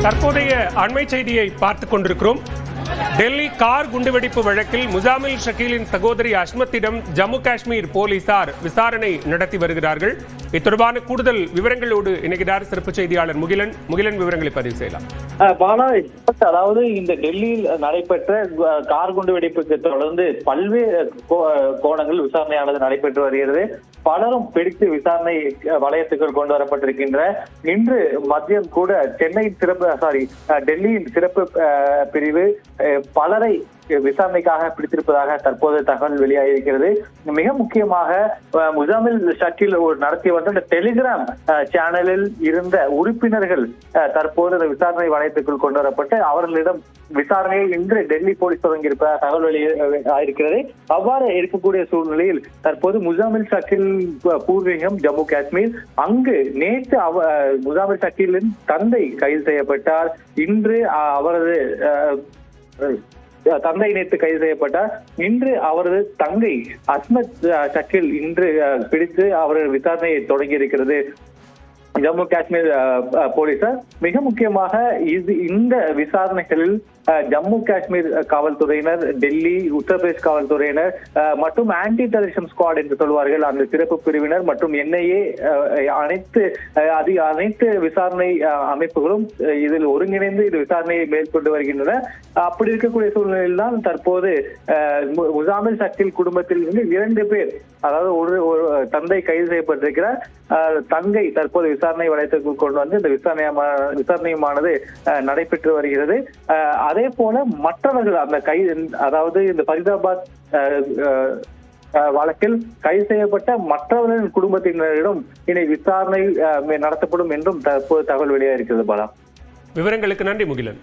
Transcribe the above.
தற்போதைய அண்மை செய்தியை பார்த்துக் கொண்டிருக்கிறோம். டெல்லி கார் குண்டுவெடிப்பு வழக்கில் முசாமில் ஷக்கீலின் சகோதரி அஸ்மத்திடம் ஜம்மு காஷ்மீர் போலீசார் விசாரணை நடத்தி வருகிறார்கள். இத்தொடர்பான கூடுதல் விவரங்களோடு இணைகிறார் சிறப்பு செய்தியாளர் முகிலன். விவரங்களை பதிவு செய்யலாம். பாலா, அதாவது இந்த டெல்லியில் நடைபெற்ற கார் குண்டு வெடிப்புக்கு தொடர்ந்து பல்வேறு கோணங்கள் விசாரணையானது நடைபெற்று வருகிறது. பலரும் பிடித்து விசாரணை வளையத்துக்குள் கொண்டு வரப்பட்டிருக்கின்ற இன்று மதியம் கூட டெல்லியின் சிறப்பு பிரிவு பலரை விசாரணைக்காக பிடித்திருப்பதாக தற்போது தகவல் வெளியாகியிருக்கிறது. மிக முக்கியமாக முசாமில் ஷக்கீல் நடத்தி வந்த டெலிகிராம் சேனலில் இருந்த உறுப்பினர்கள் தற்போது அந்த விசாரணை வளையத்துக்குள் கொண்டு வரப்பட்டு அவர்களிடம் விசாரணையை இன்று டெல்லி போலீஸ் தொடங்கியிருப்பதாக தகவல் வெளியாகிருக்கிறது. அவ்வாறு இருக்கக்கூடிய சூழ்நிலையில் தற்போது முசாமில் ஷக்கீல் பூர்வீகம் ஜம்மு காஷ்மீர். அங்கு நேற்று முசாமில் ஷக்கீலின் தந்தை கைது செய்யப்பட்டார். இன்று அவரது தந்தை நேற்று கைது செய்யப்பட்டார். இன்று அவரது தங்கை அஸ்மத் ஷக்கீல் இன்று பிடித்து அவரது விசாரணையை தொடங்கி இருக்கிறது ஜம்மு காஷ்மீர் போலீசார். மிக முக்கியமாக இந்த விசாரணைகளில் ஜம்மு காஷ்மீர் காவல்துறையினர், டெல்லி, உத்தரப்பிரதேஷ் காவல்துறையினர் மற்றும் ஆன்டி டெரரிசம் ஸ்குவாட் என்று சொல்வார்கள் அந்த சிறப்பு பிரிவினர் மற்றும் NIA அனைத்து விசாரணை அமைப்புகளும் இதில் ஒருங்கிணைந்து இந்த விசாரணையை மேற்கொண்டு வருகின்றன. அப்படி இருக்கக்கூடிய சூழ்நிலையில் தான் தற்போது முசாமில் ஷக்கீல் குடும்பத்தில் இருந்து 2 பேர், அதாவது ஒரு தந்தை கைது செய்யப்பட்டிருக்கிறார். தங்கை தற்போது விசாரணை வளையத்துக்குள் கொண்டு வந்து இந்த விசாரணையுமானது நடைபெற்று வருகிறது. அதே போல மற்றவர்கள் அந்த அதாவது இந்த பரிதாபாத் வழக்கில் கைது செய்யப்பட்ட மற்றவர்களின் குடும்பத்தினரிடம் இனி விசாரணை நடத்தப்படும் என்றும் தற்போது தகவல் வெளியாக இருக்கிறது. பாலா, விவரங்களுக்கு நன்றி முகிலன்.